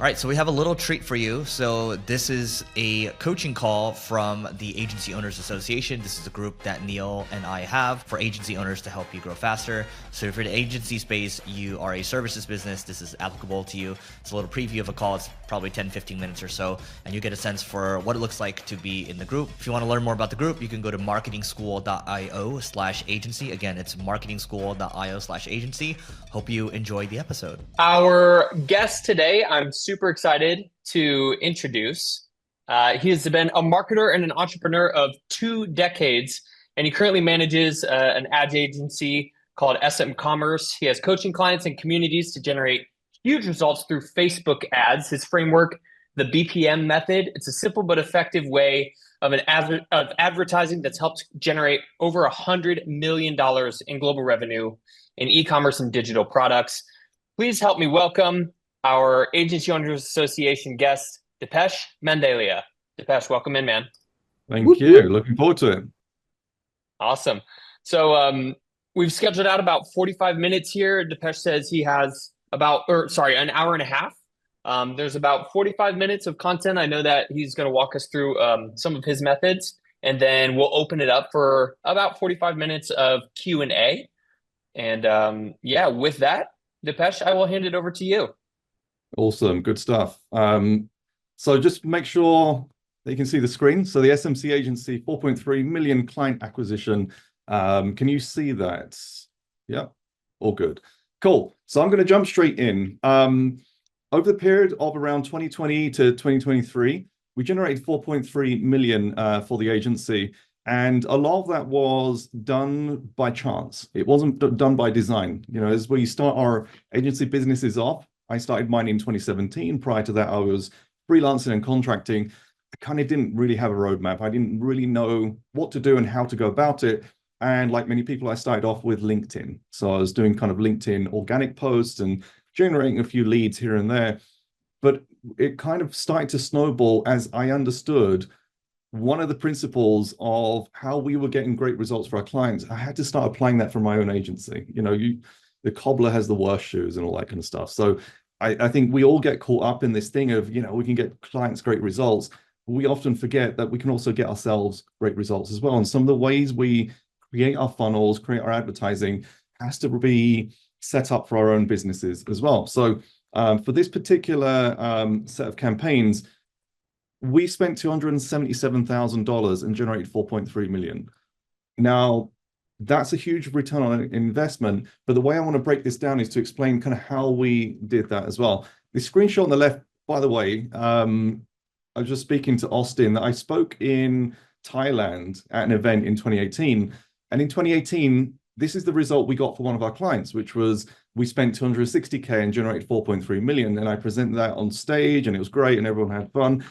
All right, so we have a little treat for you. So this is a coaching call from the Agency Owners Association. This is a group that Neil and I have for agency owners to help you grow faster. So if you're in the agency space, you are a services business, this is applicable to you. It's a little preview of a call. It's probably 10, 15 minutes or so, and you get a sense for what it looks like to be in the group. If you want to learn more about the group, you can go to marketingschool.io/agency. Again, it's marketingschool.io/agency. Hope you enjoy the episode. Our guest today, I'm super excited to introduce. He has been a marketer and an entrepreneur of 2 decades, and he currently manages an ad agency called SM Commerce. He has coaching clients and communities to generate huge results through Facebook ads. His framework, the BPM method, it's a simple but effective way of advertising that's helped generate over $100 million in global revenue in e-commerce and digital products. Please help me welcome our Agency Owners Association guest, Depesh Mandalia. Depesh, welcome in, man. Thank you. Looking forward to it. Awesome. So we've scheduled out about 45 minutes here. Depesh says he has an hour and a half. There's about 45 minutes of content. I know that he's going to walk us through some of his methods, and then we'll open it up for about 45 minutes of Q&A. And with that, Depesh, I will hand it over to you. Awesome. Good stuff. So just make sure that you can see the screen. So the SMC agency, 4.3 million client acquisition. Can you see that? Yeah, all good. Cool. So I'm going to jump straight in. Over the period of around 2020 to 2023, we generated 4.3 million for the agency. And a lot of that was done by chance. It wasn't done by design. You know, as we start our agency businesses off, I started mine in 2017. Prior to that, I was freelancing and contracting. I kind of didn't really have a roadmap. I didn't really know what to do and how to go about it. And like many people, I started off with LinkedIn. So I was doing kind of LinkedIn organic posts and generating a few leads here and there. But it kind of started to snowball as I understood one of the principles of how we were getting great results for our clients. I had to start applying that for my own agency. You know, the cobbler has the worst shoes and all that kind of stuff. So I think we all get caught up in this thing of, you know, we can get clients great results. But we often forget that we can also get ourselves great results as well. And some of the ways we create our funnels, create our advertising has to be set up for our own businesses as well. So for this particular set of campaigns, we spent $277,000 and generated 4.3 million. Now, that's a huge return on investment, but the way I want to break this down is to explain kind of how we did that as well. The screenshot on the left, by the way, I was just speaking to Austin. I spoke in Thailand at an event in 2018, and in 2018, this is the result we got for one of our clients, which was we spent 260K and generated 4.3 million, and I presented that on stage, and it was great, and everyone had fun.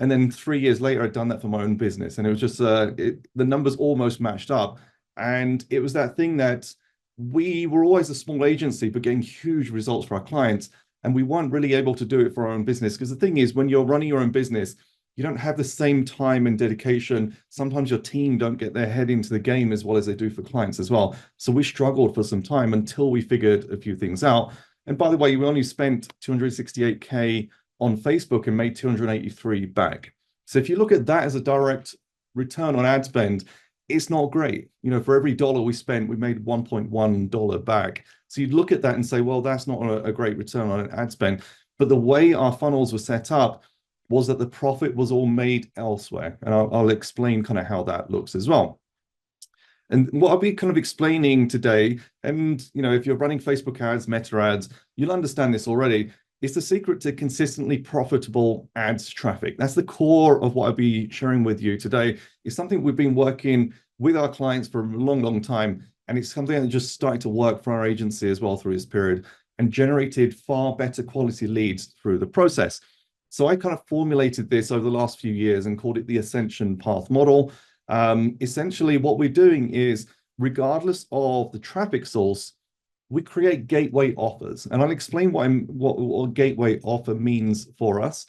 And then 3 years later, I'd done that for my own business. And it was just, the numbers almost matched up. And it was that thing that we were always a small agency, but getting huge results for our clients. And we weren't really able to do it for our own business. Because the thing is, when you're running your own business, you don't have the same time and dedication. Sometimes your team don't get their head into the game as well as they do for clients as well. So we struggled for some time until we figured a few things out. And by the way, we only spent 268K on Facebook and made 283 back. So if you look at that as a direct return on ad spend, it's not great. You know, for every dollar we spent, we made $1.1 back. So you'd look at that and say, well, that's not a great return on an ad spend. But the way our funnels were set up was that the profit was all made elsewhere. And I'll explain kind of how that looks as well. And what I'll be kind of explaining today, and you know, if you're running Facebook ads, Meta ads, you'll understand this already. It's the secret to consistently profitable ads traffic. That's the core of what I'll be sharing with you today. It's something we've been working with our clients for a long, long time. And it's something that just started to work for our agency as well through this period and generated far better quality leads through the process. So I kind of formulated this over the last few years and called it the Ascension path model. Essentially, what we're doing is, regardless of the traffic source, we create gateway offers. And I'll explain what gateway offer means for us.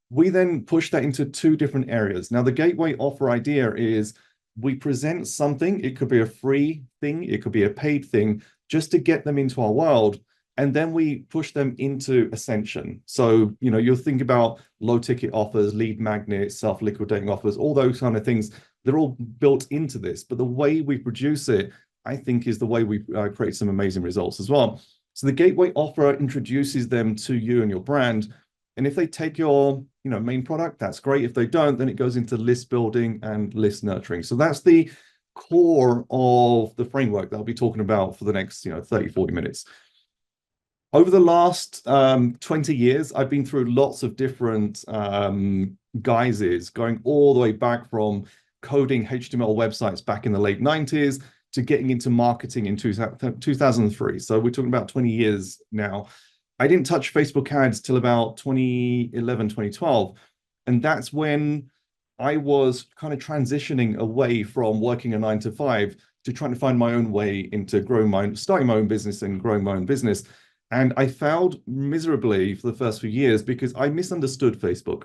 We then push that into 2 different areas. Now, the gateway offer idea is we present something. It could be a free thing. It could be a paid thing, just to get them into our world. And then we push them into Ascension. So, you'll think about low ticket offers, lead magnets, self-liquidating offers, all those kind of things. They're all built into this. But the way we produce it, I think, is the way we create some amazing results as well. So the gateway offer introduces them to you and your brand. And if they take your main product, that's great. If they don't, then it goes into list building and list nurturing. So that's the core of the framework that I'll be talking about for the next 30, 40 minutes. Over the last 20 years, I've been through lots of different guises, going all the way back from coding HTML websites back in the late 90s to getting into marketing in 2003. So we're talking about 20 years now. I didn't touch Facebook ads till about 2011, 2012. And that's when I was kind of transitioning away from working a 9 to 5 to trying to find my own way into starting my own business and growing my own business. And I failed miserably for the first few years because I misunderstood Facebook.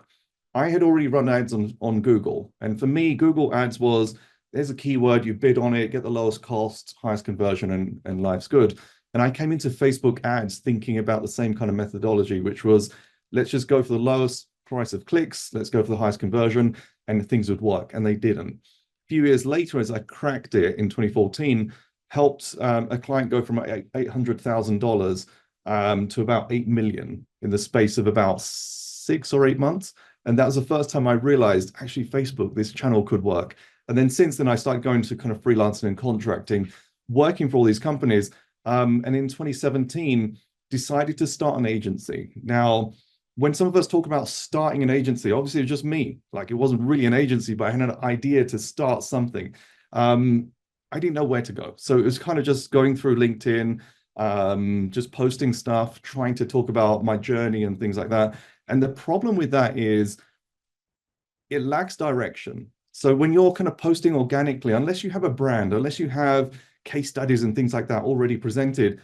I had already run ads on Google. And for me, Google ads was, there's a keyword, you bid on it, get the lowest cost, highest conversion, and life's good. And I came into Facebook ads thinking about the same kind of methodology, which was, let's just go for the lowest price of clicks, let's go for the highest conversion, and things would work. And they didn't. A few years later, as I cracked it in 2014, helped a client go from $800,000 to about 8 million in the space of about 6 or 8 months. And that was the first time I realized, actually, Facebook, this channel could work. And then since then, I started going to kind of freelancing and contracting, working for all these companies. And in 2017, decided to start an agency. Now, when some of us talk about starting an agency, obviously it was just me. Like, it wasn't really an agency, but I had an idea to start something. I didn't know where to go. So it was kind of just going through LinkedIn, just posting stuff, trying to talk about my journey and things like that. And the problem with that is it lacks direction. So when you're kind of posting organically, unless you have a brand, unless you have case studies and things like that already presented,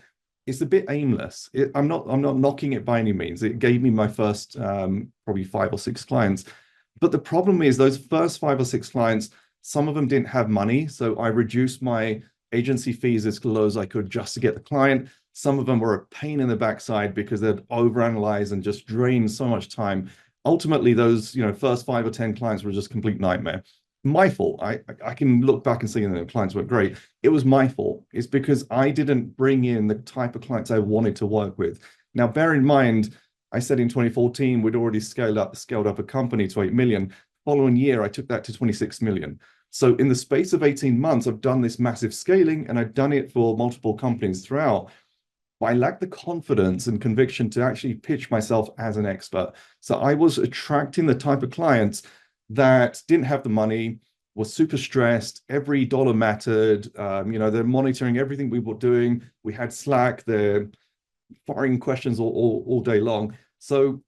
it's a bit aimless. I'm not knocking it by any means. It gave me my first probably 5 or 6 clients. But the problem is those first 5 or 6 clients, some of them didn't have money. So I reduced my agency fees as low as I could just to get the client. Some of them were a pain in the backside because they'd overanalyze and just drain so much time. Ultimately, those first 5 or 10 clients were just a complete nightmare. My fault. I can look back and see that the clients were great. It was my fault. It's because I didn't bring in the type of clients I wanted to work with. Now, bear in mind, I said in 2014, we'd already scaled up a company to 8 million. Following year, I took that to 26 million. So in the space of 18 months, I've done this massive scaling, and I've done it for multiple companies throughout. But I lacked the confidence and conviction to actually pitch myself as an expert. So I was attracting the type of clients that didn't have the money, was super stressed. Every dollar mattered. They're monitoring everything we were doing. We had Slack. They're firing questions all day long. So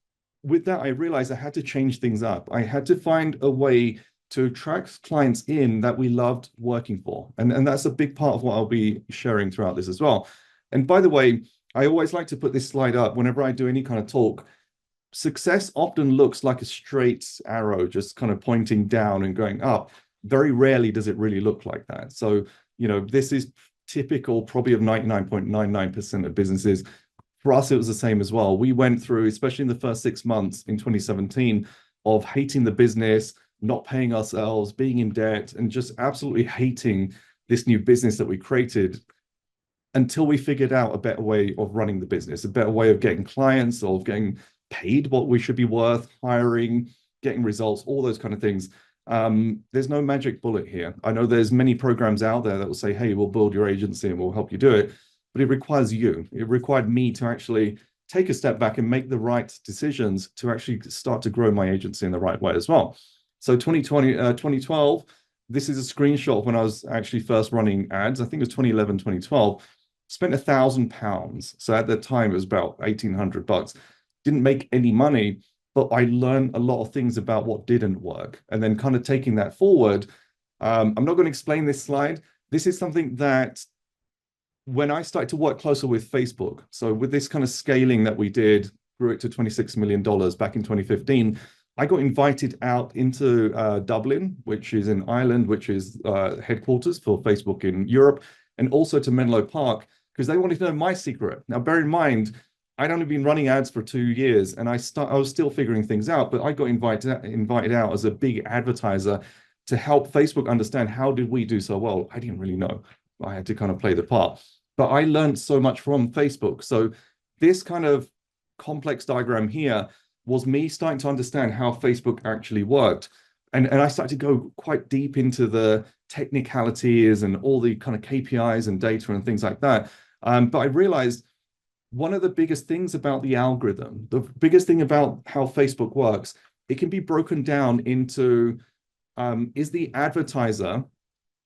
with that, I realized I had to change things up. I had to find a way to attract clients in that we loved working for. And that's a big part of what I'll be sharing throughout this as well. And by the way, I always like to put this slide up whenever I do any kind of talk. Success often looks like a straight arrow, just kind of pointing down and going up. Very rarely does it really look like that. So, this is typical probably of 99.99% of businesses. For us, it was the same as well. We went through, especially in the first 6 months in 2017, of hating the business, not paying ourselves, being in debt, and just absolutely hating this new business that we created, until we figured out a better way of running the business, a better way of getting clients, of getting paid what we should be worth, hiring, getting results, all those kind of things. There's no magic bullet here. I know there's many programs out there that will say, hey, we'll build your agency and we'll help you do it, but it requires you. It required me to actually take a step back and make the right decisions to actually start to grow my agency in the right way as well. So 2012, this is a screenshot when I was actually first running ads. I think it was 2011, 2012. Spent £1,000. So at that time, it was about $1,800. Didn't make any money, but I learned a lot of things about what didn't work. And then kind of taking that forward, I'm not going to explain this slide. This is something that when I started to work closer with Facebook, so with this kind of scaling that we did, grew it to $26 million back in 2015, I got invited out into Dublin, which is in Ireland, which is headquarters for Facebook in Europe, and also to Menlo Park, because they wanted to know my secret. Now, bear in mind, I'd only been running ads for 2 years, and I was still figuring things out, but I got invited out as a big advertiser to help Facebook understand how did we do so well. I didn't really know. I had to kind of play the part, but I learned so much from Facebook. So this kind of complex diagram here was me starting to understand how Facebook actually worked. And I started to go quite deep into the technicalities and all the kind of KPIs and data and things like that. But I realized one of the biggest things about the algorithm, the biggest thing about how Facebook works, it can be broken down into, is the advertiser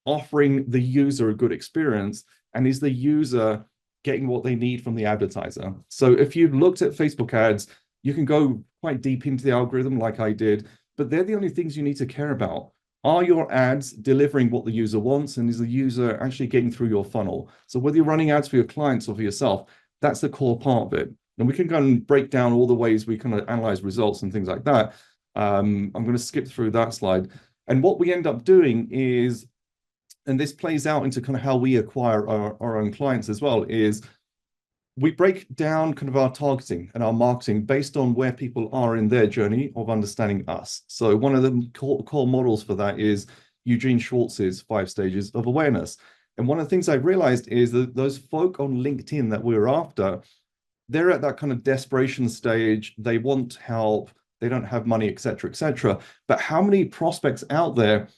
offering the user a good experience, and is the user getting what they need from the advertiser? So if you've looked at Facebook ads, you can go quite deep into the algorithm like I did, but they're the only things you need to care about. Are your ads delivering what the user wants, and is the user actually getting through your funnel? So whether you're running ads for your clients or for yourself, that's the core part of it. And we can go and break down all the ways we kind of analyze results and things like that. I'm going to skip through that slide. And what we end up doing is, and this plays out into kind of how we acquire our own clients as well, is we break down kind of our targeting and our marketing based on where people are in their journey of understanding us. So one of the core models for that is Eugene Schwartz's 5 stages of awareness. And one of the things I realized is that those folk on LinkedIn that we're after, they're at that kind of desperation stage. They want help. They don't have money, et cetera, et cetera. But how many prospects out there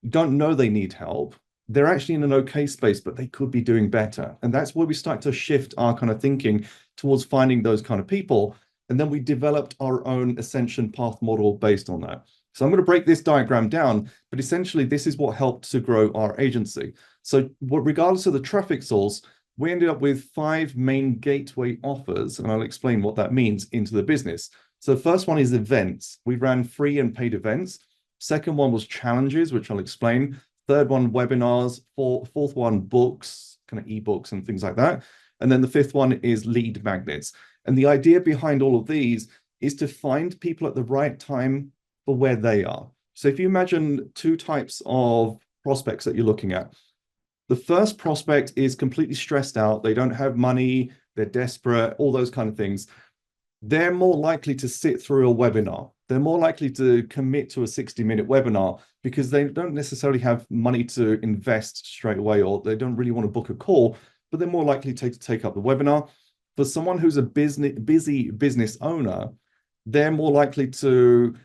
don't know they need help? They're actually in an okay space, but they could be doing better. And that's where we start to shift our kind of thinking towards finding those kind of people. And then we developed our own Ascension path model based on that. So I'm going to break this diagram down, but essentially this is what helped to grow our agency. So regardless of the traffic source, we ended up with 5 main gateway offers, and I'll explain what that means into the business. So the first one is events. We ran free and paid events. Second one was challenges, which I'll explain. Third one, webinars. Fourth one, books, kind of ebooks and things like that. And then the fifth one is lead magnets. And the idea behind all of these is to find people at the right time for where they are. So if you imagine 2 types of prospects that you're looking at. The first prospect is completely stressed out. They don't have money. They're desperate, all those kind of things. They're more likely to sit through a webinar. They're more likely to commit to a 60-minute webinar because they don't necessarily have money to invest straight away, or they don't really want to book a call, but they're more likely to take up the webinar. For someone who's a busy business owner, they're more likely to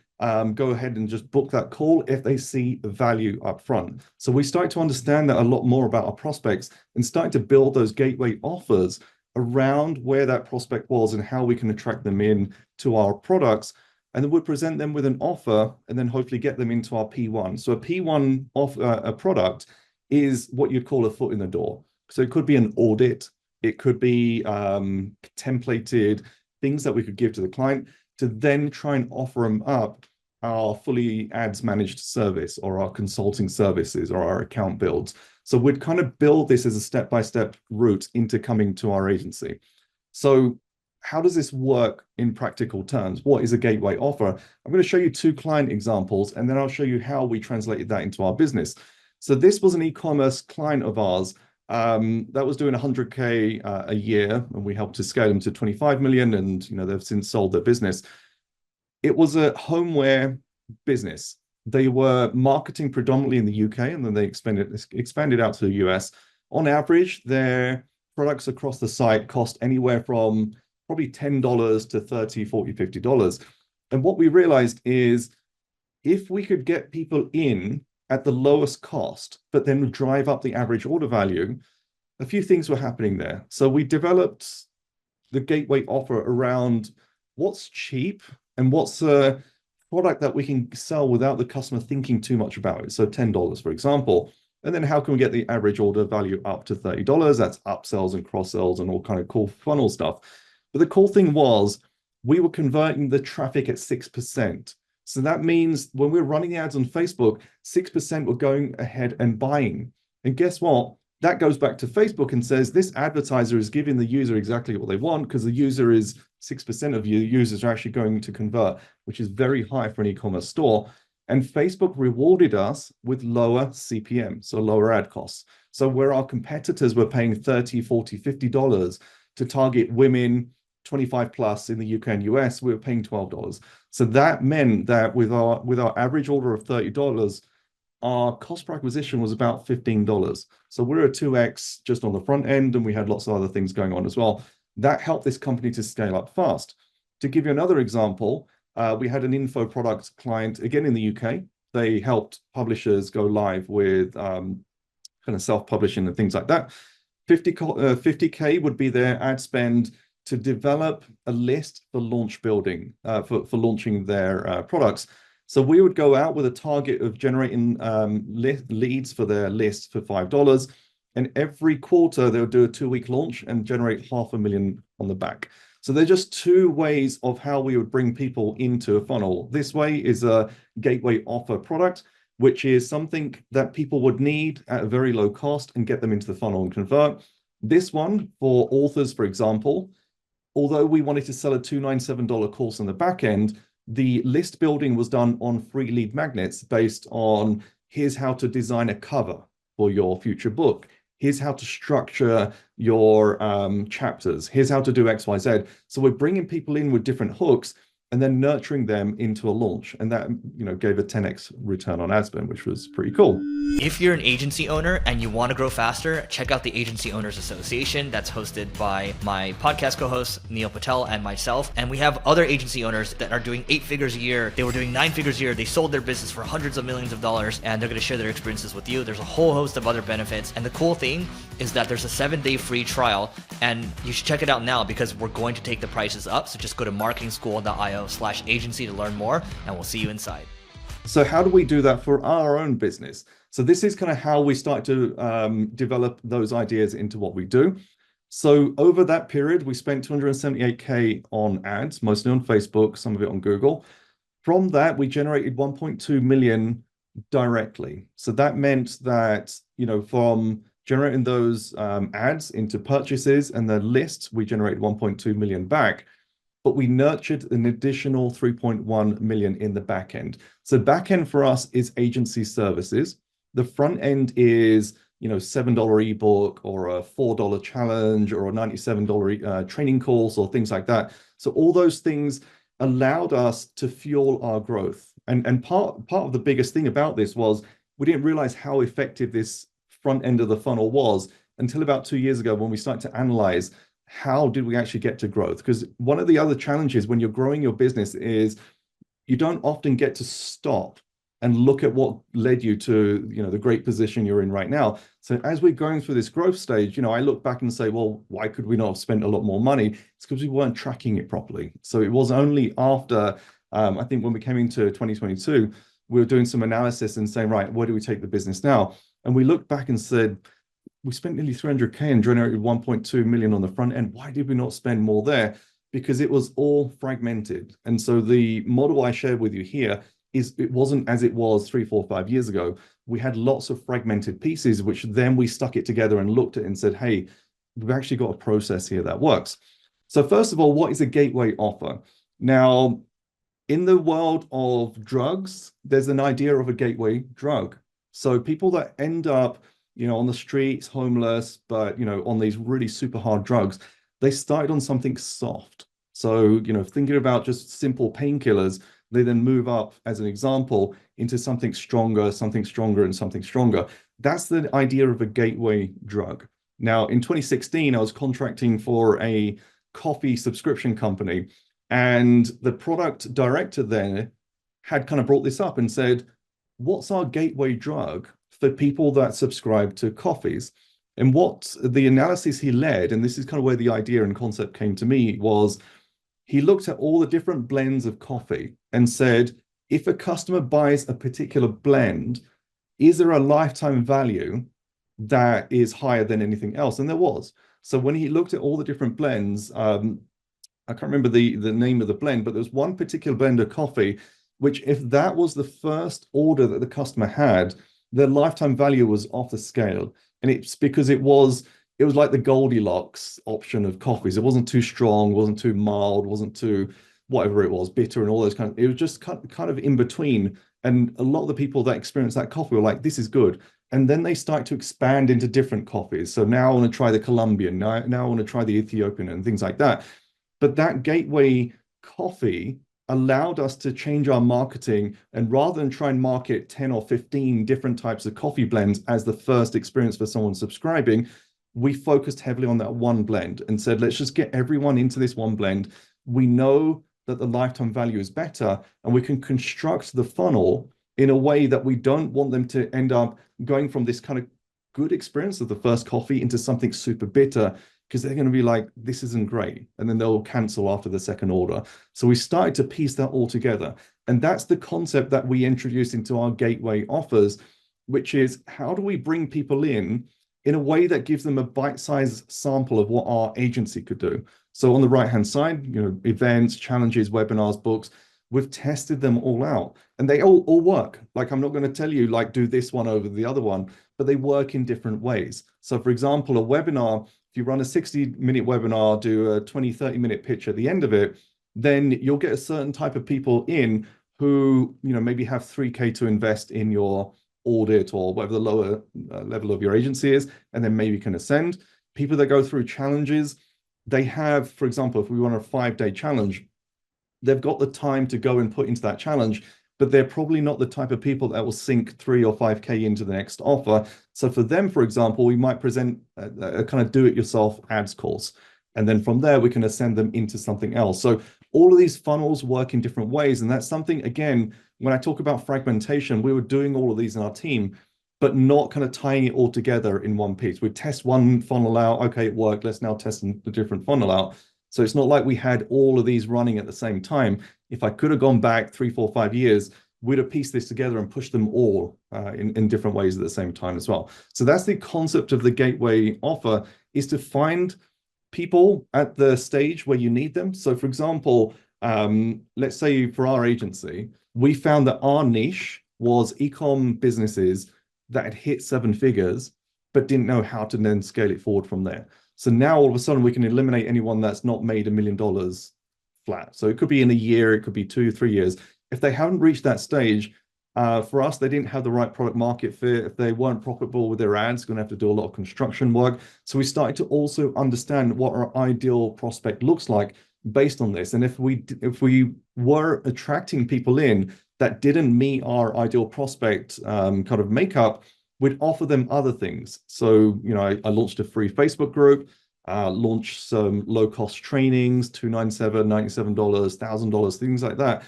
go ahead and just book that call if they see value up front. So we start to understand that a lot more about our prospects and start to build those gateway offers around where that prospect was and how we can attract them in to our products. And then we'll present them with an offer and then hopefully get them into our P1. So a P1 a product is what you'd call a foot in the door. So it could be an audit. It could be templated things that we could give to the client to then try and offer them up our fully ads managed service or our consulting services or our account builds. So we'd kind of build this as a step-by-step route into coming to our agency. So how does this work in practical terms? What is a gateway offer? I'm going to show you 2 client examples, and then I'll show you how we translated that into our business. So this was an e-commerce client of ours that was doing 100K a year, and we helped to scale them to 25 million, and they've since sold their business. It was a homeware business. They were marketing predominantly in the UK, and then they expanded out to the US. On average, their products across the site cost anywhere from probably $10 to $30, $40, $50. And what we realized is if we could get people in at the lowest cost, but then drive up the average order value, a few things were happening there. So we developed the gateway offer around what's cheap and what's a product that we can sell without the customer thinking too much about it. So $10, for example. And then how can we get the average order value up to $30? That's upsells and cross-sells and all kind of cool funnel stuff. But the cool thing was we were converting the traffic at 6%. So that means when we're running ads on Facebook, 6% were going ahead and buying. And guess what? That goes back to Facebook and says this advertiser is giving the user exactly what they want because the user is 6% of your users are actually going to convert, which is very high for an e-commerce store. And Facebook rewarded us with lower CPM, so lower ad costs. So where our competitors were paying $30, $40, $50 to target women 25 plus in the UK and US, we were paying $12. So that meant that with our average order of $30, our cost per acquisition was about $15. So we're a 2x just on the front end, and we had lots of other things going on as well. That helped this company to scale up fast. To give you another example, we had an info product client, again in the UK. They helped publishers go live with kind of self-publishing and things like that. 50K would be their ad spend to develop a list for launch building, for launching their products. So we would go out with a target of generating leads for their list for $5. And every quarter, they would do a 2-week launch and generate $500,000 on the back. So they're just two ways of how we would bring people into a funnel. This way is a gateway offer product, which is something that people would need at a very low cost and get them into the funnel and convert. This one, for authors, for example, although we wanted to sell a $297 course on the back end, the list building was done on free lead magnets based on here's how to design a cover for your future book. Here's how to structure your chapters. Here's how to do X, Y, Z. So we're bringing people in with different hooks and then nurturing them into a launch. And that, gave a 10x return on ad spend, which was pretty cool. If you're an agency owner and you want to grow faster, check out the Agency Owners Association that's hosted by my podcast co-host, Neil Patel, and myself. And we have other agency owners that are doing 8 figures a year. They were doing 9 figures a year. They sold their business for hundreds of millions of dollars, and they're going to share their experiences with you. There's a whole host of other benefits. And the cool thing is that there's a 7-day free trial, and you should check it out now because we're going to take the prices up. So just go to marketingschool.io/agency to learn more, and we'll see you inside. So how do we do that for our own business? So this is kind of how we start to develop those ideas into what we do. So over that period, we spent 278K on ads, mostly on Facebook, some of it on Google. From that, we generated 1.2 million directly. So that meant that, from generating those ads into purchases and the lists, we generated 1.2 million back. But we nurtured an additional 3.1 million in the back end. So back end for us is agency services. The front end is, $7 ebook or a $4 challenge or a $97 training course or things like that. So all those things allowed us to fuel our growth. And part of the biggest thing about this was we didn't realize how effective this front end of the funnel was until about 2 years ago when we started to analyze how did we actually get to growth? Because one of the other challenges when you're growing your business is you don't often get to stop and look at what led you to, the great position you're in right now. So as we're going through this growth stage, I look back and say, well, why could we not have spent a lot more money? It's because we weren't tracking it properly. So it was only after, I think when we came into 2022, we were doing some analysis and saying, right, where do we take the business now? And we looked back and said, we spent nearly 300K and generated 1.2 million on the front end. Why did we not spend more there? Because it was all fragmented. And so the model I shared with you here is it wasn't as it was 3, 4, 5 years ago. We had lots of fragmented pieces, which then we stuck it together and looked at it and said, hey, we've actually got a process here that works. So first of all, what is a gateway offer? Now, in the world of drugs, there's an idea of a gateway drug. So people that end up on the streets, homeless, but, on these really super hard drugs, they started on something soft. So, thinking about just simple painkillers, they then move up, as an example, into something stronger, and something stronger. That's the idea of a gateway drug. Now, in 2016, I was contracting for a coffee subscription company, and the product director there had kind of brought this up and said, what's our gateway drug for people that subscribe to coffees? And what the analysis he led, and this is kind of where the idea and concept came to me, was he looked at all the different blends of coffee and said, if a customer buys a particular blend, is there a lifetime value that is higher than anything else? And there was. So when he looked at all the different blends, I can't remember the name of the blend, but there was one particular blend of coffee, which if that was the first order that the customer had, their lifetime value was off the scale. And it's because it was like the Goldilocks option of coffees. It wasn't too strong, wasn't too mild, wasn't too whatever it was, bitter and all those it was just kind of in between. And a lot of the people that experienced that coffee were like, this is good. And then they start to expand into different coffees. So now I want to try the Colombian, now I want to try the Ethiopian and things like that. But that gateway coffee allowed us to change our marketing, and rather than try and market 10 or 15 different types of coffee blends as the first experience for someone subscribing, we focused heavily on that one blend and said, let's just get everyone into this one blend. We know that the lifetime value is better, and we can construct the funnel in a way that we don't want them to end up going from this kind of good experience of the first coffee into something super bitter, because they're going to be like, this isn't great. And then they'll cancel after the second order. So we started to piece that all together. And that's the concept that we introduced into our gateway offers, which is how do we bring people in a way that gives them a bite-sized sample of what our agency could do. So on the right-hand side, events, challenges, webinars, books, we've tested them all out, and they all work. Like, I'm not going to tell you, like, do this one over the other one, but they work in different ways. So for example, a webinar, if you run a 60-minute webinar, do a 20, 30-minute pitch at the end of it, then you'll get a certain type of people in who, maybe have 3K to invest in your audit or whatever the lower level of your agency is, and then maybe can ascend. People that go through challenges, they have, for example, if we run a 5-day challenge, they've got the time to go and put into that challenge, but they're probably not the type of people that will sink 3 or 5K into the next offer. So for them, for example, we might present a kind of do-it-yourself ads course. And then from there, we can ascend them into something else. So all of these funnels work in different ways. And that's something, again, when I talk about fragmentation, we were doing all of these in our team, but not kind of tying it all together in one piece. We'd test one funnel out. Okay, it worked. Let's now test a different funnel out. So it's not like we had all of these running at the same time. If I could have gone back 3, 4, 5 years, we'd have pieced this together and pushed them all in different ways at the same time as well. So that's the concept of the gateway offer, is to find people at the stage where you need them. So for example, let's say for our agency, we found that our niche was e-com businesses that had hit 7 figures, but didn't know how to then scale it forward from there. So now all of a sudden we can eliminate anyone that's not made $1 million flat. So it could be in a year, it could be 2, 3 years. If they haven't reached that stage, for us, they didn't have the right product market fit. If they weren't profitable with their ads, going to have to do a lot of construction work. So we started to also understand what our ideal prospect looks like based on this. And if we were attracting people in that didn't meet our ideal prospect kind of makeup, we'd offer them other things. So, I launched a free Facebook group, launched some low-cost trainings, $297, $97, $1,000, things like that.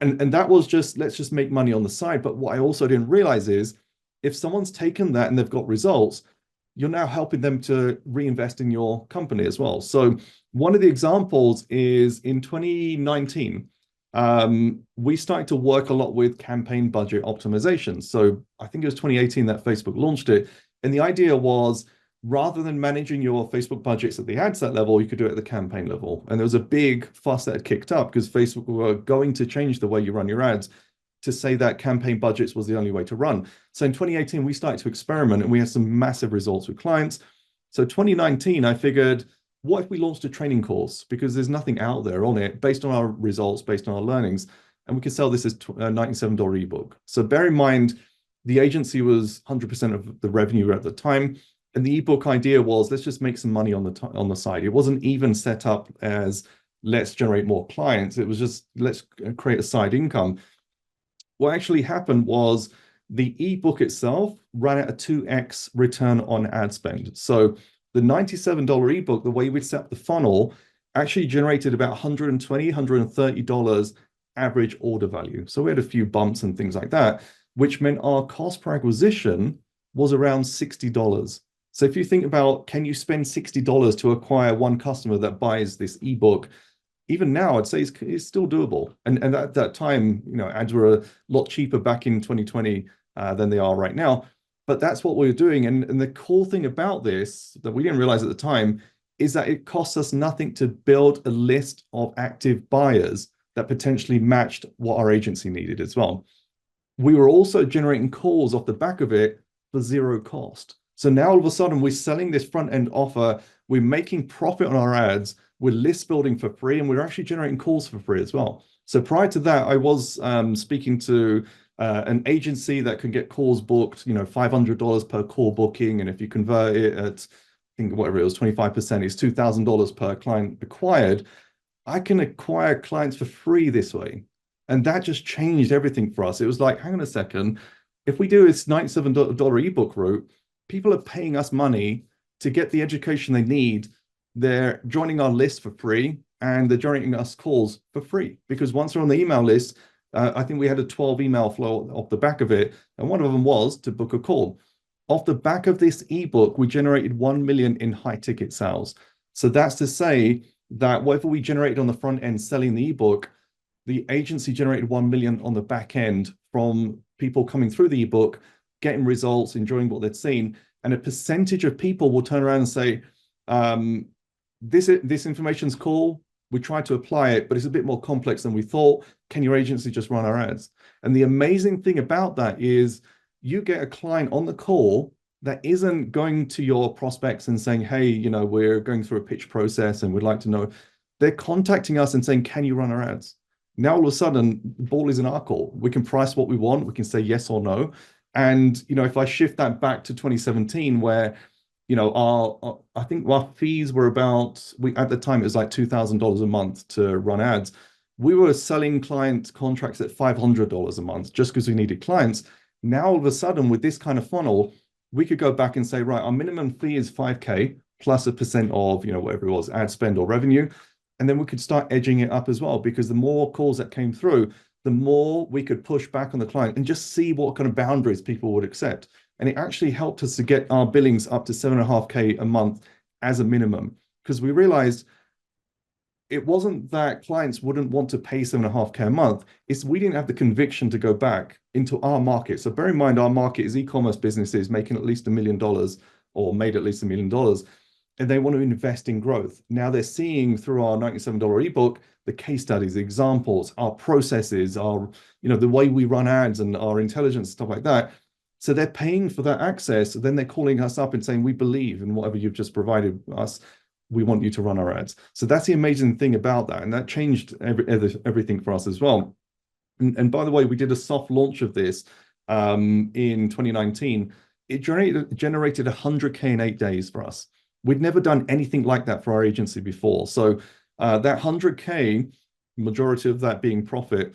And that was just, let's just make money on the side. But what I also didn't realize is, if someone's taken that and they've got results, you're now helping them to reinvest in your company as well. So one of the examples is in 2019, we started to work a lot with campaign budget optimization. So I think it was 2018 that Facebook launched it. And the idea was, rather than managing your Facebook budgets at the ad set level, you could do it at the campaign level. And there was a big fuss that had kicked up because Facebook were going to change the way you run your ads to say that campaign budgets was the only way to run. So in 2018, we started to experiment, and we had some massive results with clients. So 2019, I figured, what if we launched a training course? Because there's nothing out there on it based on our results, based on our learnings, and we could sell this as a $97 ebook. So bear in mind, the agency was 100% of the revenue at the time. And the ebook idea was, let's just make some money on the side. It wasn't even set up as, let's generate more clients. It was just, let's create a side income. What actually happened was, the ebook itself ran at a 2x return on ad spend. So the $97 ebook, the way we set up the funnel, actually generated about $120, $130 average order value. So we had a few bumps and things like that, which meant our cost per acquisition was around $60. So if you think about, can you spend $60 to acquire one customer that buys this ebook? Even now, I'd say it's still doable. And at that time, ads were a lot cheaper back in 2020 than they are right now. But that's what we were doing. And the cool thing about this that we didn't realize at the time is that it costs us nothing to build a list of active buyers that potentially matched what our agency needed as well. We were also generating calls off the back of it for zero cost. So now all of a sudden we're selling this front end offer, we're making profit on our ads, we're list building for free, and we're actually generating calls for free as well. So prior to that, I was speaking to an agency that can get calls booked, $500 per call booking. And if you convert it at, I think whatever it was, 25%, it's $2,000 per client acquired. I can acquire clients for free this way. And that just changed everything for us. It was like, hang on a second, if we do this $97 ebook route, people are paying us money to get the education they need. They're joining our list for free, and they're joining us calls for free, because once they're on the email list, I think we had a 12 email flow off the back of it, and one of them was to book a call. Off the back of this ebook, we generated 1 million in high ticket sales. So that's to say that whatever we generated on the front end selling the ebook, the agency generated 1 million on the back end from people coming through the ebook, getting results, enjoying what they'd seen. And a percentage of people will turn around and say, this information's cool. We tried to apply it, but it's a bit more complex than we thought. Can your agency just run our ads? And the amazing thing about that is you get a client on the call that isn't going to your prospects and saying, hey, we're going through a pitch process and we'd like to know. They're contacting us and saying, can you run our ads? Now, all of a sudden, the ball is in our court. We can price what we want. We can say yes or no. And, if I shift that back to 2017, where, I think our fees were about, at the time, it was like $2,000 a month to run ads. We were selling client contracts at $500 a month just because we needed clients. Now, all of a sudden, with this kind of funnel, we could go back and say, right, our minimum fee is 5K plus a percent of, whatever it was, ad spend or revenue. And then we could start edging it up as well, because the more calls that came through, the more we could push back on the client and just see what kind of boundaries people would accept. And it actually helped us to get our billings up to 7.5K a month as a minimum, because we realized it wasn't that clients wouldn't want to pay 7.5K a month. It's we didn't have the conviction to go back into our market. So bear in mind, our market is e-commerce businesses making at least $1 million or made at least $1 million. And they want to invest in growth. Now they're seeing through our $97 ebook, the case studies, the examples, our processes, our, the way we run ads and our intelligence, stuff like that. So they're paying for that access. Then they're calling us up and saying, we believe in whatever you've just provided us. We want you to run our ads. So that's the amazing thing about that. And that changed everything for us as well. And by the way, we did a soft launch of this in 2019. It generated 100K in 8 days for us. We'd never done anything like that for our agency before. So that 100K, majority of that being profit,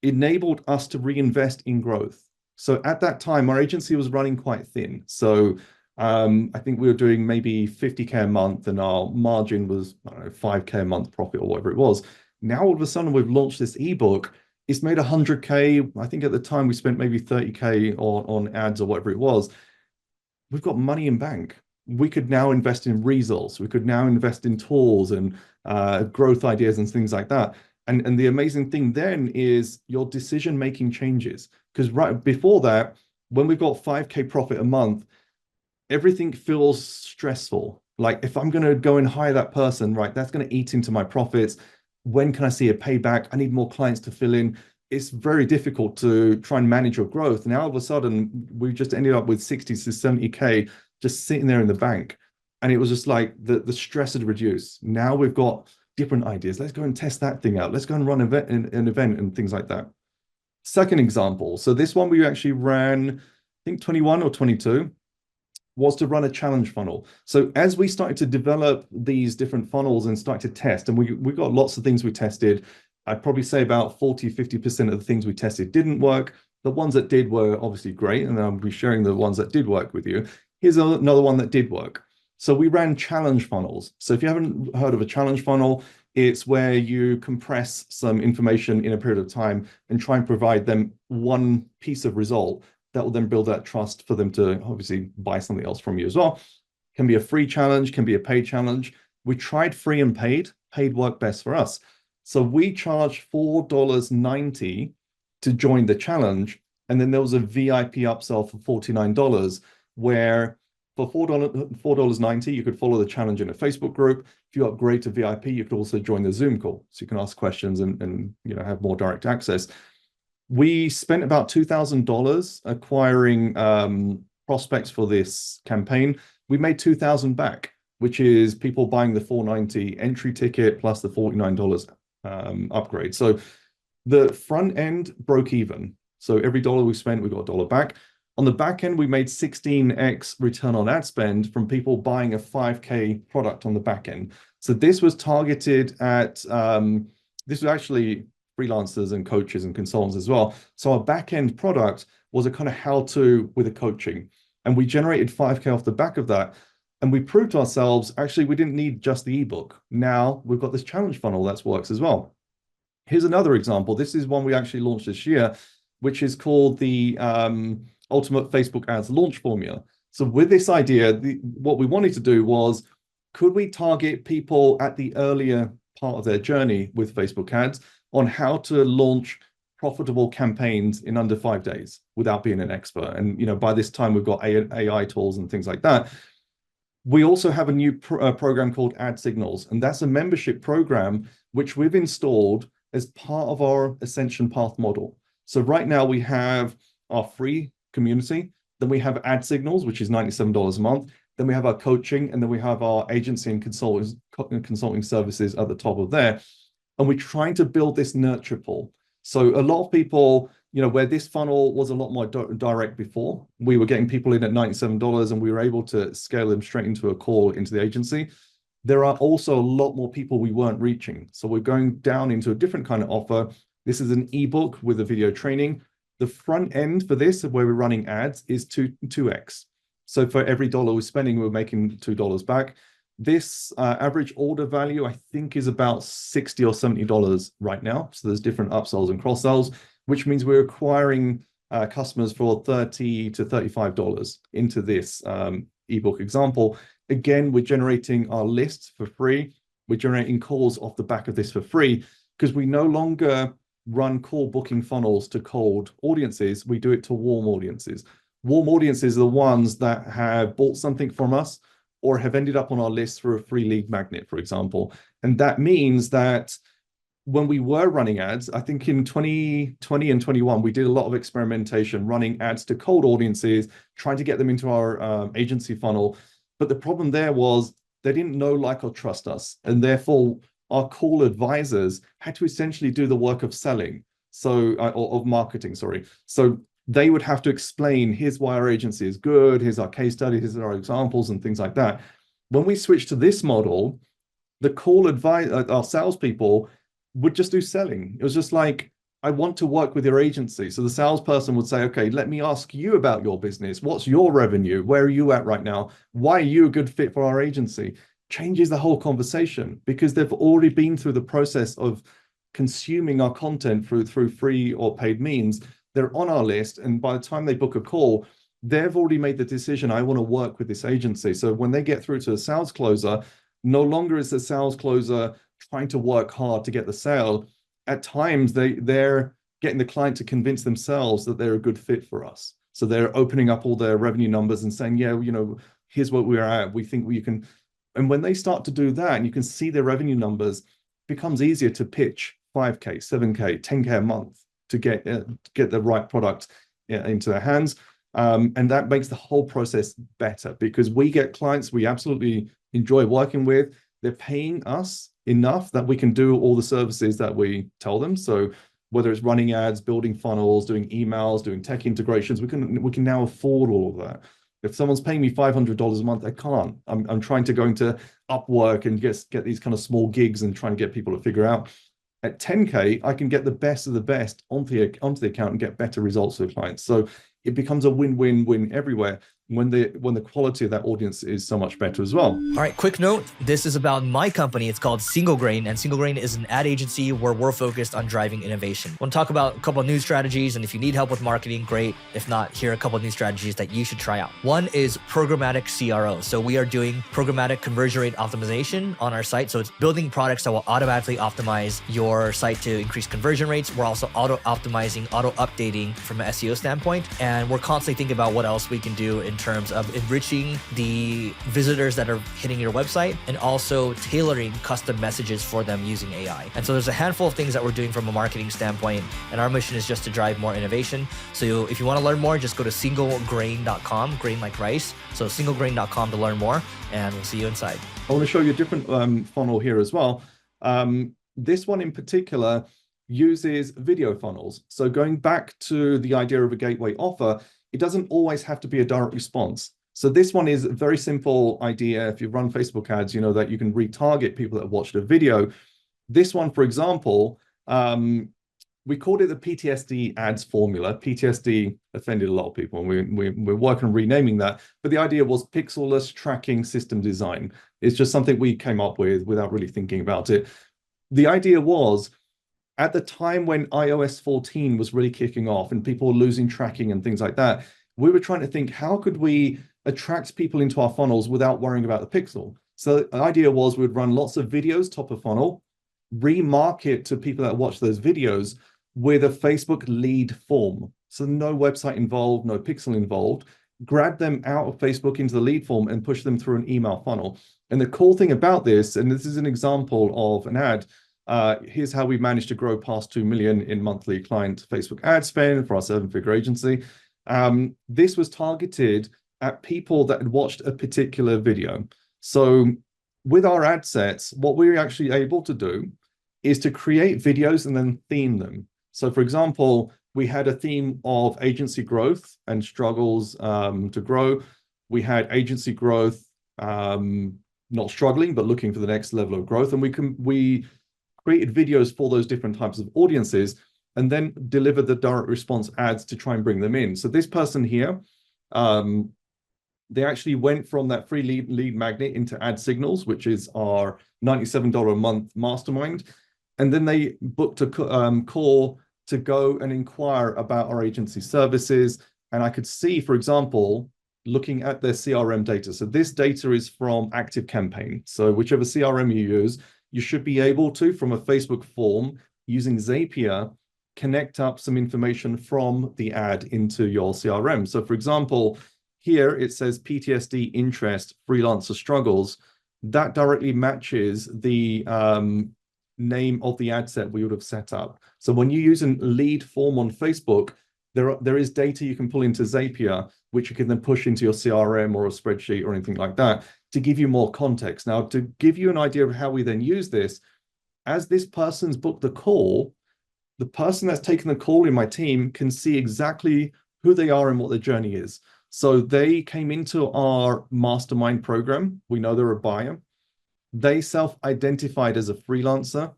enabled us to reinvest in growth. So at that time, our agency was running quite thin. So I think we were doing maybe 50K a month and our margin was, I don't know, 5K a month profit or whatever it was. Now, all of a sudden, we've launched this ebook. It's made 100K. I think at the time we spent maybe 30K on ads or whatever it was. We've got money in bank. We could now invest in results. We could now invest in tools and growth ideas and things like that. And the amazing thing then is your decision-making changes. Because right before that, when we've got 5K profit a month, everything feels stressful. Like if I'm going to go and hire that person, right, that's going to eat into my profits. When can I see a payback? I need more clients to fill in. It's very difficult to try and manage your growth. Now, all of a sudden, we just ended up with 60 to 70K just sitting there in the bank. And it was just like the stress had reduced. Now we've got different ideas. Let's go and test that thing out. Let's go and run an event and things like that. Second example. So this one we actually ran, I think 21 or 22, was to run a challenge funnel. So as we started to develop these different funnels and start to test, and we got lots of things we tested, I'd probably say about 40, 50% of the things we tested didn't work. The ones that did were obviously great, and I'll be sharing the ones that did work with you. Here's another one that did work. So we ran challenge funnels. So if you haven't heard of a challenge funnel, it's where you compress some information in a period of time and try and provide them one piece of result that will then build that trust for them to obviously buy something else from you as well. Can be a free challenge, can be a paid challenge. We tried free and paid. Paid worked best for us. So we charged $4.90 to join the challenge. And then there was a VIP upsell for $49 where for $4.90, you could follow the challenge in a Facebook group. If you upgrade to VIP, you could also join the Zoom call. So you can ask questions and have more direct access. We spent about $2,000 acquiring prospects for this campaign. We made $2,000 back, which is people buying the $4.90 entry ticket plus the $49 upgrade. So the front end broke even. So every dollar we spent, we got a dollar back. On the back end, we made 16x return on ad spend from people buying a 5K product on the back end. So this was targeted at, this was actually freelancers and coaches and consultants as well. So our back end product was a kind of how-to with a coaching. And we generated 5K off the back of that. And we proved to ourselves, actually, we didn't need just the ebook. Now we've got this challenge funnel that works as well. Here's another example. This is one we actually launched this year, which is called the Ultimate Facebook Ads Launch Formula. So with this idea, what we wanted to do was, could we target people at the earlier part of their journey with Facebook ads on how to launch profitable campaigns in under 5 days without being an expert? And by this time, we've got AI tools and things like that. We also have a new program called Ad Signals, and that's a membership program which we've installed as part of our Ascension Path model. So right now we have our free community, then we have Ad Signals, which is $97 a month, then we have our coaching, and then we have our agency and consulting services at the top of there. And we're trying to build this nurture pool. So a lot of people, where this funnel was a lot more direct before, we were getting people in at $97 and we were able to scale them straight into a call into the agency. There are also a lot more people we weren't reaching. So we're going down into a different kind of offer. This is an ebook with a video training. The front end for this, where we're running ads, is 2x. So for every dollar we're spending, we're making $2 back. This average order value, I think, is about $60 or $70 right now. So there's different upsells and cross sells, which means we're acquiring customers for $30 to $35 into this ebook example. Again, we're generating our lists for free. We're generating calls off the back of this for free because we no longer run call booking funnels to cold audiences. We do it to warm audiences. Warm audiences are the ones that have bought something from us or have ended up on our list for a free lead magnet, for example. And that means that when we were running ads, I think in 2020 and 21, we did a lot of experimentation running ads to cold audiences, trying to get them into our agency funnel. But the problem there was they didn't know, like, or trust us. And therefore, our call advisors had to essentially do the work of selling, or of marketing, sorry. So they would have to explain, here's why our agency is good, here's our case study, here's our examples and things like that. When we switched to this model, the call advisor, our salespeople would just do selling. It was just like, I want to work with your agency. So the salesperson would say, okay, let me ask you about your business. What's your revenue? Where are you at right now? Why are you a good fit for our agency? Changes the whole conversation because they've already been through the process of consuming our content through free or paid means. They're on our list, and by the time they book a call, they've already made the decision, I want to work with this agency. So when they get through to a sales closer, no longer is the sales closer trying to work hard to get the sale. At times, they're getting the client to convince themselves that they're a good fit for us. So they're opening up all their revenue numbers and saying, yeah, here's what we're at. We think we can. And when they start to do that, and you can see their revenue numbers, it becomes easier to pitch 5K, 7K, 10K a month to get the right product into their hands. And that makes the whole process better because we get clients we absolutely enjoy working with. They're paying us enough that we can do all the services that we tell them. So whether it's running ads, building funnels, doing emails, doing tech integrations, we can now afford all of that. If someone's paying me $500 a month, I can't. I'm trying to go into Upwork and get these kind of small gigs and try and get people to figure out. At 10K, I can get the best of the best onto the account and get better results for clients. So it becomes a win-win-win everywhere when the quality of that audience is so much better as well. All right, quick note. This is about my company. It's called Single Grain, and Single Grain is an ad agency where we're focused on driving innovation. I want to talk about a couple of new strategies, and if you need help with marketing, great. If not, here are a couple of new strategies that you should try out. One is Programmatic CRO. So we are doing programmatic conversion rate optimization on our site. So it's building products that will automatically optimize your site to increase conversion rates. We're also auto-optimizing, auto-updating from an SEO standpoint, and we're constantly thinking about what else we can do in terms of enriching the visitors that are hitting your website and also tailoring custom messages for them using AI. And so there's a handful of things that we're doing from a marketing standpoint, and our mission is just to drive more innovation. So if you want to learn more, just go to singlegrain.com, grain like rice. So singlegrain.com to learn more, and we'll see you inside. I want to show you a different funnel here as well. This one in particular uses video funnels. So going back to the idea of a gateway offer, it doesn't always have to be a direct response. So this one is a very simple idea. If you run Facebook ads, you know that you can retarget people that watched a video. This one, for example, we called it the PTSD ads formula. PTSD offended a lot of people, and we're working on renaming that. But the idea was pixelless tracking system design. It's just something we came up with without really thinking about it. The idea was, at the time when iOS 14 was really kicking off and people were losing tracking and things like that, we were trying to think, how could we attract people into our funnels without worrying about the pixel? So the idea was we'd run lots of videos top of funnel, remarket to people that watch those videos with a Facebook lead form. So no website involved, no pixel involved. Grab them out of Facebook into the lead form and push them through an email funnel. And the cool thing about this, and this is an example of an ad, here's how we managed to grow past 2 million in monthly client Facebook ad spend for our 7-figure agency. This was targeted at people that had watched a particular video. So with our ad sets, what we're actually able to do is to create videos and then theme them. So for example, we had a theme of agency growth and struggles to grow. We had agency growth, not struggling, but looking for the next level of growth. And we created videos for those different types of audiences and then delivered the direct response ads to try and bring them in. So this person here, they actually went from that free lead magnet into ad signals, which is our $97 a month mastermind. And then they booked a call to go and inquire about our agency services. And I could see, for example, looking at their CRM data. So this data is from ActiveCampaign. So whichever CRM you use, you should be able to, from a Facebook form, using Zapier, connect up some information from the ad into your CRM. So for example, here it says PTSD interest, freelancer struggles. That directly matches the name of the ad set we would have set up. So when you use a lead form on Facebook, there is data you can pull into Zapier, which you can then push into your CRM or a spreadsheet or anything like that to give you more context. Now, to give you an idea of how we then use this, as this person's booked the call, the person that's taken the call in my team can see exactly who they are and what their journey is. So they came into our mastermind program. We know they're a buyer. They self-identified as a freelancer.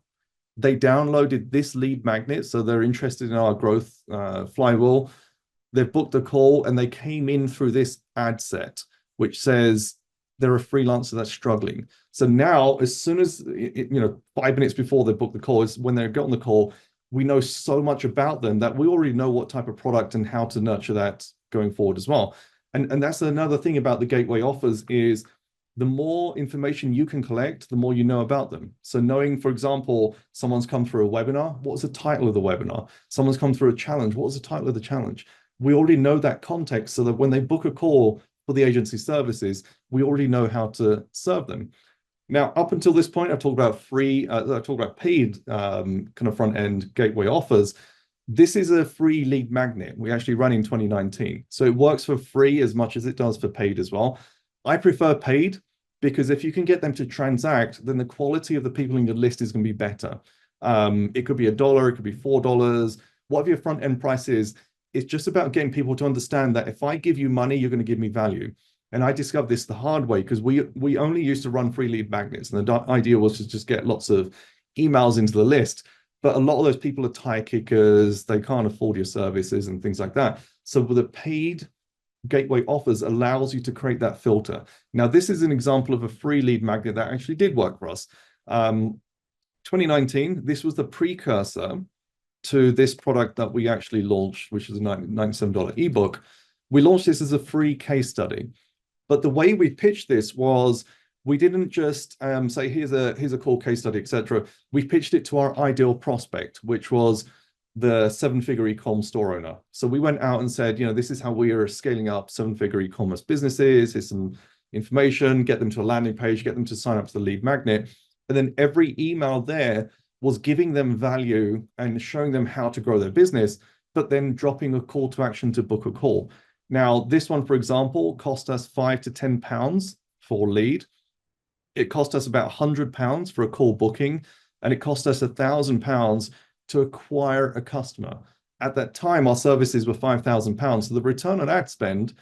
They downloaded this lead magnet, so they're interested in our growth flywheel. They've booked a call and they came in through this ad set, which says they're a freelancer that's struggling. So now, as soon as, 5 minutes before they book the call, is when they get on the call, we know so much about them that we already know what type of product and how to nurture that going forward as well. And that's another thing about the gateway offers is the more information you can collect, the more you know about them. So knowing, for example, someone's come through a webinar, what was the title of the webinar? Someone's come through a challenge, what was the title of the challenge? We already know that context so that when they book a call for the agency services, we already know how to serve them. Now, up until this point, I've talked about paid kind of front-end gateway offers. This is a free lead magnet we actually ran in 2019. So it works for free as much as it does for paid as well. I prefer paid because if you can get them to transact, then the quality of the people in your list is going to be better. It could be $1, it could be $4, whatever your front end price is. It's just about getting people to understand that if I give you money, you're going to give me value. And I discovered this the hard way because we only used to run free lead magnets. And the idea was to just get lots of emails into the list. But a lot of those people are tire kickers. They can't afford your services and things like that. So with the paid gateway offers allows you to create that filter. Now, this is an example of a free lead magnet that actually did work for us. 2019, this was the precursor to this product that we actually launched, which is a $97 ebook. We launched this as a free case study. But the way we pitched this was we didn't just say, here's a cool case study, etc. We pitched it to our ideal prospect, which was the 7-figure e-com store owner. So we went out and said, this is how we are scaling up 7-figure e-commerce businesses. Here's some information, get them to a landing page, get them to sign up to the lead magnet. And then every email there was giving them value and showing them how to grow their business, but then dropping a call to action to book a call. Now, this one, for example, cost us £5 to £10 for lead. It cost us about £100 for a call booking, and it cost us £1,000 to acquire a customer. At that time, our services were £5,000, so the return on ad spend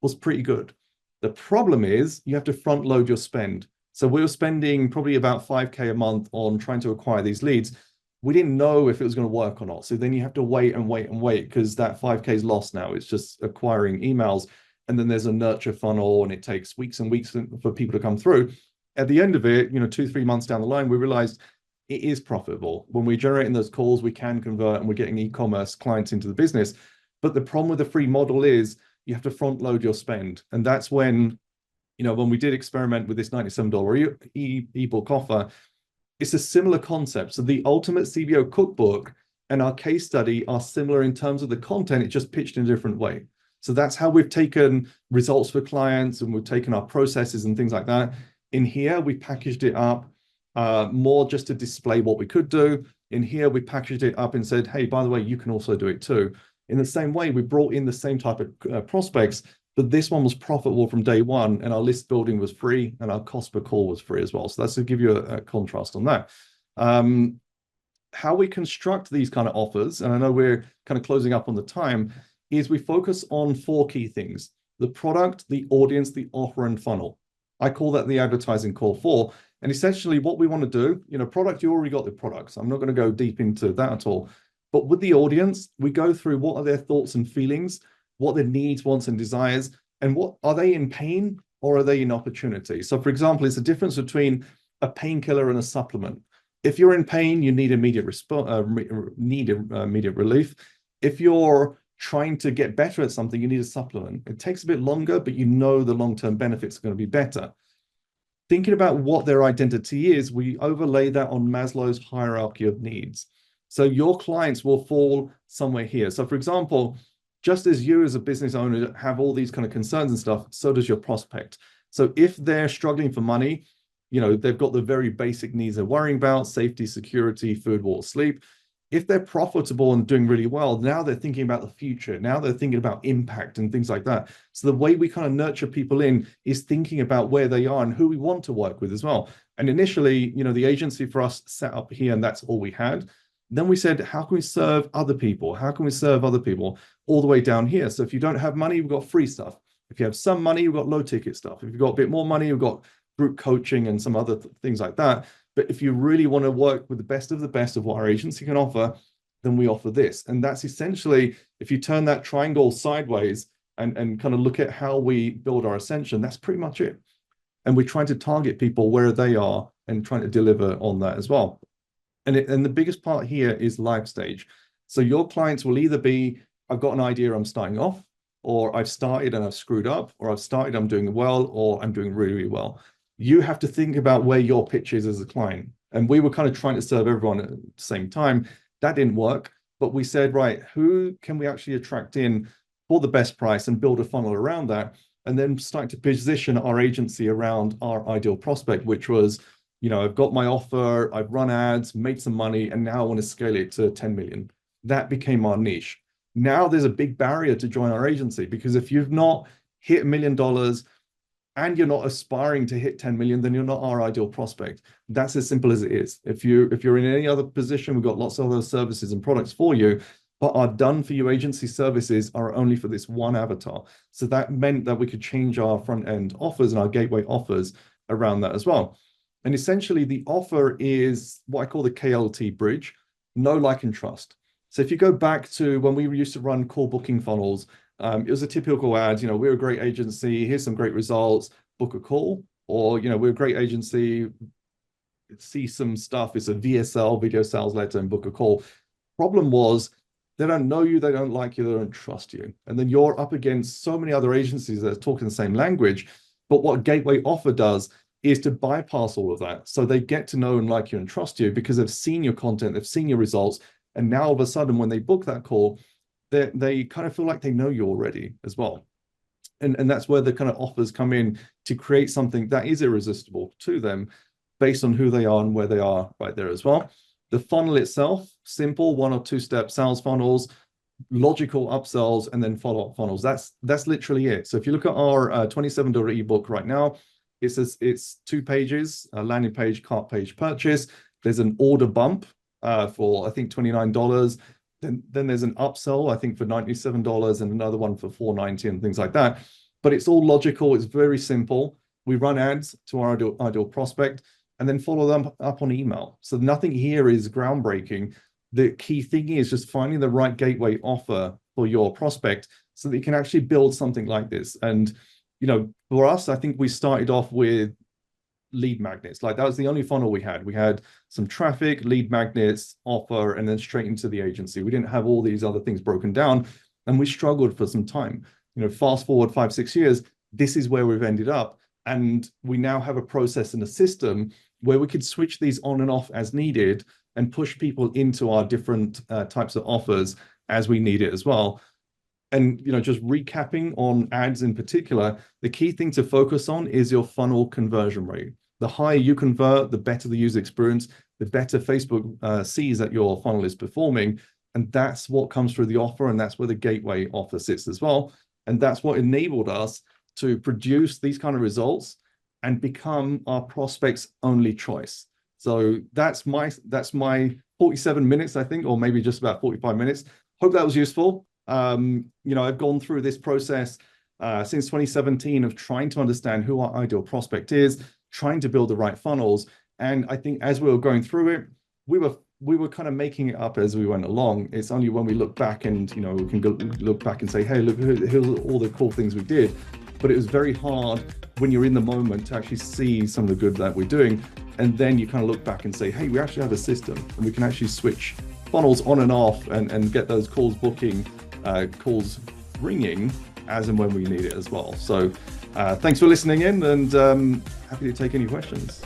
was pretty good. The problem is you have to front load your spend. So we were spending probably about 5K a month on trying to acquire these leads. We didn't know if it was going to work or not. So then you have to wait and wait and wait, because that 5K is lost now. It's just acquiring emails. And then there's a nurture funnel, and it takes weeks and weeks for people to come through. At the end of it, 2-3 months down the line, we realized it is profitable. When we're generating those calls, we can convert, and we're getting e-commerce clients into the business. But the problem with the free model is you have to front load your spend. And that's when we did experiment with this $97 ebook offer, it's a similar concept. So the Ultimate CBO Cookbook and our case study are similar in terms of the content, it's just pitched in a different way. So that's how we've taken results for clients, and we've taken our processes and things like that. In here, we packaged it up more just to display what we could do. In here, we packaged it up and said, hey, by the way, you can also do it too. In the same way, we brought in the same type of prospects, but this one was profitable from day one, and our list building was free, and our cost per call was free as well. So that's to give you a contrast on that. How we construct these kind of offers, and I know we're kind of closing up on the time, is we focus on 4 key things: the product, the audience, the offer, and funnel. I call that the advertising core 4. And essentially what we want to do, product, you already got the products. I'm not going to go deep into that at all. But with the audience, we go through what are their thoughts and feelings, what their needs, wants, and desires, and what are they in pain or are they in opportunity? So for example, it's the difference between a painkiller and a supplement. If you're in pain, you need immediate relief. If you're trying to get better at something, you need a supplement. It takes a bit longer, but the long-term benefits are going to be better. Thinking about what their identity is, we overlay that on Maslow's hierarchy of needs. So your clients will fall somewhere here. So for example, just as you as a business owner have all these kind of concerns and stuff, so does your prospect. So if they're struggling for money, they've got the very basic needs they're worrying about: safety, security, food, water, sleep. If they're profitable and doing really well, now they're thinking about the future. Now they're thinking about impact and things like that. So the way we kind of nurture people in is thinking about where they are and who we want to work with as well. And initially, the agency for us set up here, and that's all we had. Then we said, how can we serve other people? How can we serve other people all the way down here? So if you don't have money, we've got free stuff. If you have some money, we've got low ticket stuff. If you've got a bit more money, we've got group coaching and some other things like that. But if you really want to work with the best of what our agency can offer, then we offer this. And that's essentially, if you turn that triangle sideways and kind of look at how we build our Ascension, that's pretty much it. And we're trying to target people where they are and trying to deliver on that as well. And the biggest part here is life stage. So your clients will either be, I've got an idea, I'm starting off, or I've started and I've screwed up, or I've started, I'm doing well, or I'm doing really, really well. You have to think about where your pitch is as a client. And we were kind of trying to serve everyone at the same time. That didn't work, but we said, right, who can we actually attract in for the best price and build a funnel around that? And then start to position our agency around our ideal prospect, which was, I've got my offer, I've run ads, made some money, and now I want to scale it to 10 million. That became our niche. Now there's a big barrier to join our agency, because if you've not hit $1 million and you're not aspiring to hit 10 million, then you're not our ideal prospect. That's as simple as it is. If you're in any other position, we've got lots of other services and products for you, but our done for you agency services are only for this one avatar. So that meant that we could change our front end offers and our gateway offers around that as well. And essentially the offer is what I call the KLT bridge: know, like, and trust. So if you go back to when we used to run call booking funnels, it was a typical ad, we're a great agency, here's some great results, book a call. Or, we're a great agency, see some stuff, it's a VSL, video sales letter, and book a call. Problem was, they don't know you, they don't like you, they don't trust you. And then you're up against so many other agencies that are talking the same language. But what Gateway Offer does is to bypass all of that. So they get to know and like you and trust you because they've seen your content, they've seen your results. And now all of a sudden, when they book that call, they kind of feel like they know you already as well. And that's where the kind of offers come in to create something that is irresistible to them based on who they are and where they are right there as well. The funnel itself, simple 1 or 2 step sales funnels, logical upsells, and then follow-up funnels. That's literally it. So if you look at our $27 ebook right now, it's 2 pages, a landing page, cart page, purchase. There's an order bump for I think $29. Then there's an upsell, I think, for $97 and another one for $4.90 and things like that. But it's all logical. It's very simple. We run ads to our ideal prospect and then follow them up on email. So nothing here is groundbreaking. The key thing is just finding the right gateway offer for your prospect so that you can actually build something like this. And, you know, for us, I think we started off with lead magnets. Like that was the only funnel we had. We had some traffic, lead magnets, offer, and then straight into the agency. We didn't have all these other things broken down, and we struggled for some time. You know, fast forward 5-6 years, this is where we've ended up. And we now have a process and a system where we could switch these on and off as needed and push people into our different types of offers as we need it as well. And, you know, just recapping on ads in particular, the key thing to focus on is your funnel conversion rate. The higher you convert, the better the user experience, the better Facebook sees that your funnel is performing. And that's what comes through the offer. And that's where the gateway offer sits as well. And that's what enabled us to produce these kind of results and become our prospects' only choice. So that's my 47 minutes, I think, or maybe just about 45 minutes. Hope that was useful. You know, I've gone through this process since 2017 of trying to understand who our ideal prospect is, trying to build the right funnels. And I think as we were going through it, we were kind of making it up as we went along. It's only when we look back and, you know, we can look back and say, hey, look, here's all the cool things we did. But it was very hard when you're in the moment to actually see some of the good that we're doing. And then you kind of look back and say, hey, we actually have a system and we can actually switch funnels on and off and get those calls booking, calls ringing as and when we need it as well. So thanks for listening in, and happy to take any questions.